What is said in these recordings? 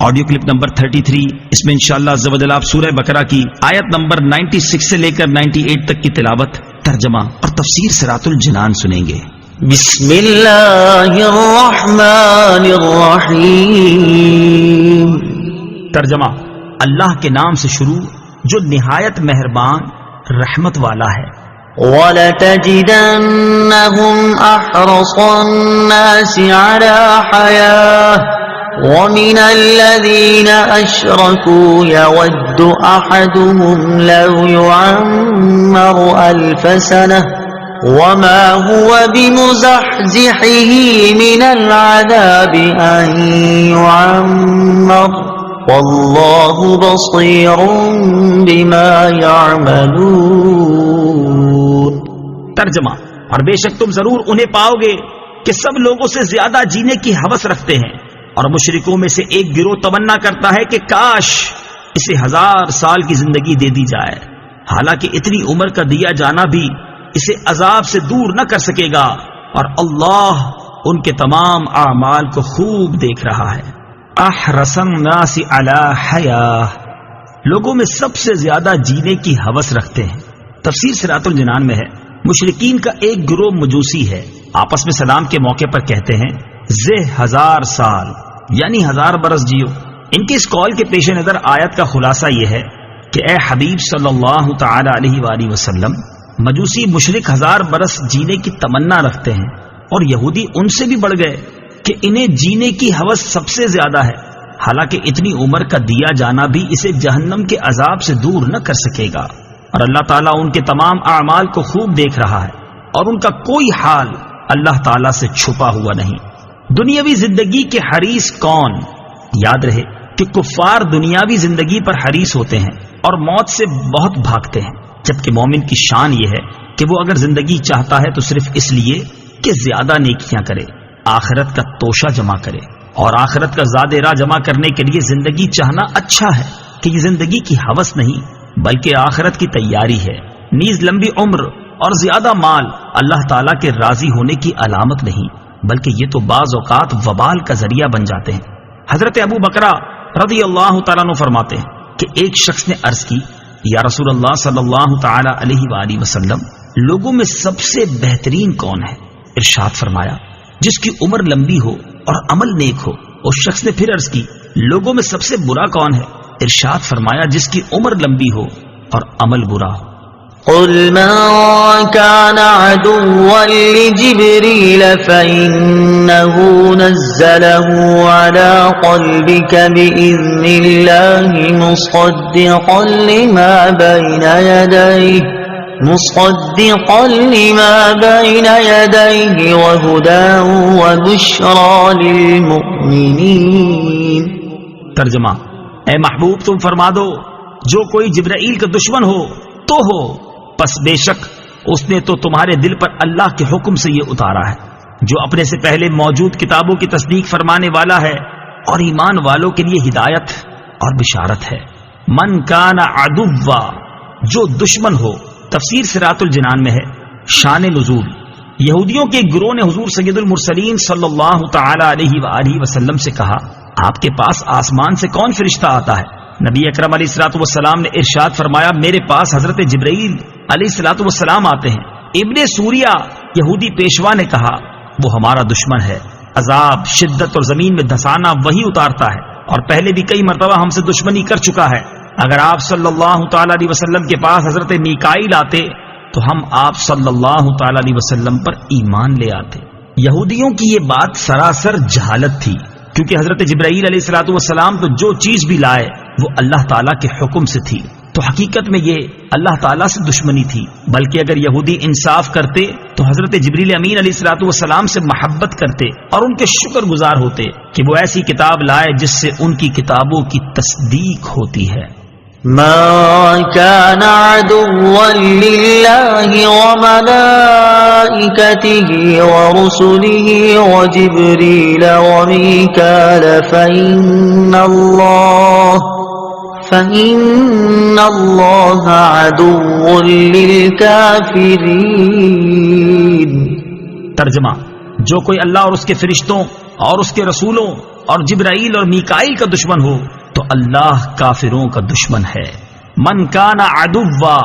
Audio clip number 33. اس میں انشاءاللہ عز و جل آپ سورہ بقرہ کی آیت نمبر 96 سے لے کر 98 تک کی تلاوت، ترجمہ اور تفسیر صراط الجنان سنیں گے. بسم اللہ الرحمن الرحیم. ترجمہ: اللہ کے نام سے شروع جو نہایت مہربان رحمت والا ہے. وَلَتَجِدَنَّهُمْ أَحْرَصَ النَّاسِ عَلَى حَيَاةٍ وَمِنَ الَّذِينَ أَشْرَكُوا يَوَدُّ أَحَدُهُمْ لَوْ يُعَمَّرُ أَلْفَ سَنَةٍ وَمَا هُوَ بِمُزَحْزِحِهِ مِنَ الْعَذَابِ أَن يُعَمَّرَ وَاللَّهُ بَصِيرٌ بِمَا يَعْمَلُونَ. ترجمہ: اور بے شک تم ضرور انہیں پاؤ گے کہ سب لوگوں سے زیادہ جینے کی ہوس رکھتے ہیں، اور مشرکوں میں سے ایک گروہ تمنا کرتا ہے کہ کاش اسے 1000 سال کی زندگی دے دی جائے، حالانکہ اتنی عمر کا دیا جانا بھی اسے عذاب سے دور نہ کر سکے گا، اور اللہ ان کے تمام اعمال کو خوب دیکھ رہا ہے. احرص الناس علی حیاہ، لوگوں میں سب سے زیادہ جینے کی ہوس رکھتے ہیں. تفسیر صراط الجنان میں ہے مشرکین کا ایک گروہ مجوسی ہے، آپس میں سلام کے موقع پر کہتے ہیں 1000 سال یعنی 1000 برس جیو. ان کے اس قول کے پیش نظر آیت کا خلاصہ یہ ہے کہ اے حبیب صلی اللہ تعالی علیہ وآلہ وسلم، مجوسی مشرک 1000 برس جینے کی تمنا رکھتے ہیں، اور یہودی ان سے بھی بڑھ گئے کہ انہیں جینے کی ہوس سب سے زیادہ ہے، حالانکہ اتنی عمر کا دیا جانا بھی اسے جہنم کے عذاب سے دور نہ کر سکے گا، اور اللہ تعالیٰ ان کے تمام اعمال کو خوب دیکھ رہا ہے، اور ان کا کوئی حال اللہ تعالیٰ سے چھپا ہوا نہیں. دنیاوی زندگی کے حریص کون؟ یاد رہے کہ کفار دنیاوی زندگی پر حریص ہوتے ہیں اور موت سے بہت بھاگتے ہیں، جبکہ مومن کی شان یہ ہے کہ وہ اگر زندگی چاہتا ہے تو صرف اس لیے کہ زیادہ نیکیاں کرے، آخرت کا توشہ جمع کرے، اور آخرت کا زاد راہ جمع کرنے کے لیے زندگی چاہنا اچھا ہے کہ یہ زندگی کی ہوس نہیں بلکہ آخرت کی تیاری ہے. نیز لمبی عمر اور زیادہ مال اللہ تعالیٰ کے راضی ہونے کی علامت نہیں، بلکہ یہ تو بعض اوقات وبال کا ذریعہ بن جاتے ہیں. حضرت ابو بکرہ رضی اللہ تعالیٰ عنہ فرماتے ہیں کہ ایک شخص نے عرض کی، یا رسول اللہ صلی اللہ تعالی علیہ وآلہ وسلم، لوگوں میں سب سے بہترین کون ہے؟ ارشاد فرمایا، جس کی عمر لمبی ہو اور عمل نیک ہو. اس شخص نے پھر عرض کی، لوگوں میں سب سے برا کون ہے؟ ارشاد فرمایا، جس کی عمر لمبی ہو اور عمل برا ہو. قل من كان عدوا لجبريل فإنه نزله على قلبك بإذن الله مصدقا لما بين يديه وهدى وبشرى للمؤمنين. ترجمہ: اے محبوب تم فرما دو، جو کوئی جبرائیل کا دشمن ہو تو ہو، پس بے شک اس نے تو تمہارے دل پر اللہ کے حکم سے یہ اتارا ہے، جو اپنے سے پہلے موجود کتابوں کی تصدیق فرمانے والا ہے، اور ایمان والوں کے لیے ہدایت اور بشارت ہے. من کان عدوا، جو دشمن ہو. تفسیر صراط الجنان میں ہے شان نزول. یہودیوں کے گروہ نے حضور سید المرسلین صلی اللہ تعالی علیہ وآلہ وسلم سے کہا، آپ کے پاس آسمان سے کون فرشتہ آتا ہے؟ نبی اکرم علیہ الصلوۃ والسلام نے ارشاد فرمایا، میرے پاس حضرت جبرائیل علیہ الصلوۃ والسلام آتے ہیں. ابن سوریہ یہودی پیشوا نے کہا، وہ ہمارا دشمن ہے، عذاب، شدت اور زمین میں دھسانا وہی اتارتا ہے، اور پہلے بھی کئی مرتبہ ہم سے دشمنی کر چکا ہے. اگر آپ صلی اللہ تعالی علیہ وسلم کے پاس حضرت میکائیل آتے تو ہم آپ صلی اللہ تعالی علیہ وسلم پر ایمان لے آتے. یہودیوں کی یہ بات سراسر جہالت تھی، کیونکہ حضرت جبرائیل علیہ الصلوۃ والسلام تو جو چیز بھی لائے وہ اللہ تعالیٰ کے حکم سے تھی، تو حقیقت میں یہ اللہ تعالیٰ سے دشمنی تھی. بلکہ اگر یہودی انصاف کرتے تو حضرت جبریل امین علیہ الصلوۃ والسلام سے محبت کرتے اور ان کے شکر گزار ہوتے کہ وہ ایسی کتاب لائے جس سے ان کی کتابوں کی تصدیق ہوتی ہے. ما كان عدوا لله وملائكته ورسله وجبريل وميكال فإن الله عدو للكافرين. ترجمہ: جو کوئی اللہ اور اس کے فرشتوں اور اس کے رسولوں اور جبرائیل اور میکائیل کا دشمن ہو تو اللہ کافروں کا دشمن ہے. من کان عدوا،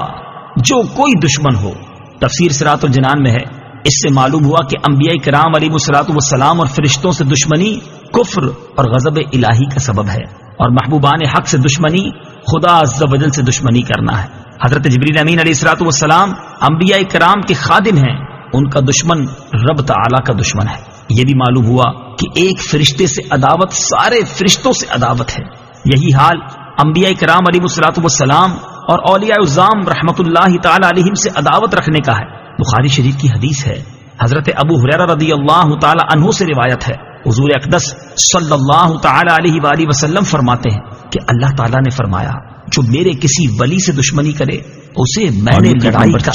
جو کوئی دشمن ہو. تفسیر صراط الجنان میں ہے. اس سے معلوم ہوا کہ انبیاء کرام علیہ الصلوۃ والسلام اور فرشتوں سے دشمنی کفر اور غضب الہی کا سبب ہے، اور محبوبان حق سے دشمنی خدا عز و جل سے دشمنی کرنا ہے. حضرت جبریل امین علیہ الصلوۃ والسلام انبیاء کرام کے خادم ہیں، ان کا دشمن رب تعالی کا دشمن ہے. یہ بھی معلوم ہوا کہ ایک فرشتے سے عداوت سارے فرشتوں سے عداوت ہے. یہی حال انبیاء کرام علیہ الصلوۃ والسلام اور اولیاء العظام رحمۃ اللہ تعالی علیہم سے عداوت رکھنے کا ہے. بخاری شریف کی حدیث ہے، حضرت ابو ہریرہ رضی اللہ تعالی عنہ سے روایت ہے، حضور اقدس صلی اللہ تعالی علیہ وآلہ وسلم فرماتے ہیں کہ اللہ تعالی نے فرمایا جو میرے کسی ولی سے دشمنی کرے اسے میں نے لڑائی کا